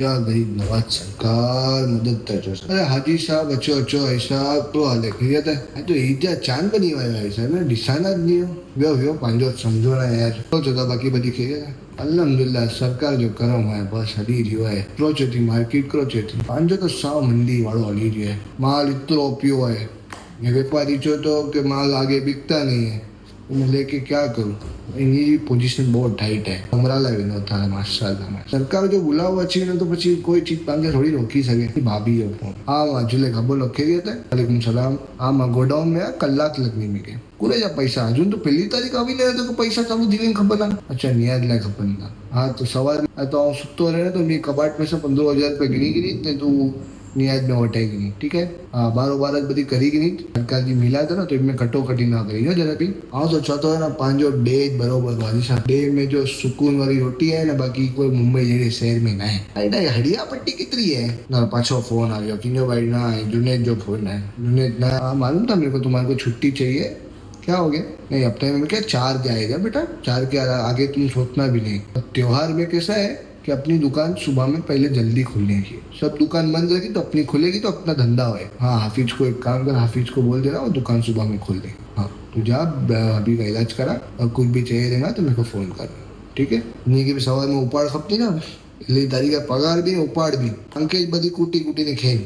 क्या गरीब नवाज सरकार मदद करजो। अरे हाजी साहब अचो अचो भाई साहब तो हाले खैरियत है। आ तो ईजा चांद बनी हुआ है भाई साहब ने दिसाना ज नहीं हो व्यो व्यो पांजो समझो ना यार तो जगह बाकी बदी खैरियत है अल्हम्दुलिल्लाह सरकार जो करम है बस हली रहियो है क्रोच थी मार्केट क्रोच थी पांजो तो साव मंदी वाળો हली रहियो है माल इतनो पियो है ये व्यापारी जो तो कि माल आगे बिकता नहीं है तो मैं लेके क्या करूँ એની પોઝિશન બહુ ટાઈટ હે અમરાલા વિનો થાય માશાલ્લાહ સરકાર જો બોલાવવા છે ને તો પછી કોઈ ચીજ પાંગે થોડી રોકી શકે ભાભી હા વાંચુલે ખબર લખેલી હતા વાલેકુમ સલામ આમાં ગોડાઉન में કલાક લગની મીકે કોને જા પૈસા હજુ તો પહેલી તારીખ આવી ને તો પૈસા ચાલુ થઈ ગઈ ખબર ના અચ્છા નિયાદ લાય ખબર ના हाँ तो सवाल तो सुतो रहे तो मेरी कबाट में से 15,000 रुपये गिनी गिनी ने तू नियाज में वटाएगी नहीं ठीक है हाँ बारो बार बधी करेगी नहीं सरकार की मिला था ना तो इनमें कटोकटी ना करी ना जरा भी हाँ तो चाहतो है ना पांचो डे बरोबर वाली सा डे में जो सुकून वाली रोटी है ना बाकी कोई मुंबई जैसे शहर में ना है अरे हड़िया पट्टी कितनी है ना पाछो फोन आ गया किन्यो भाई ना जुनेद जो फोन है जुनेद ना मालूम था मेरे को तुम्हारे को छुट्टी चाहिए क्या हो गया नहीं हफ्ते में क्या 4 जाएगा बेटा 4 के आगे तुम सोचना भी नहीं त्योहार में कैसा है कि अपनी दुकान सुबह में पहले जल्दी खुलनी चाहिए सब दुकान बंद रहेगी तो अपनी खुलेगी तो अपना धंधा होए हाँ हाफिज को एक काम कर हाफिज को बोल देना वो दुकान सुबह में खोल दे हाँ तो जा अभी का इलाज करा और कुछ भी चाहिए देना तो मेरे को फोन करना ठीक है नहीं कि सवाल में उपाड़ खपती ना એટલે તારી પગાર બી ઉપાડ બી અંકે બધી કૂટી કૂટીને ખેલ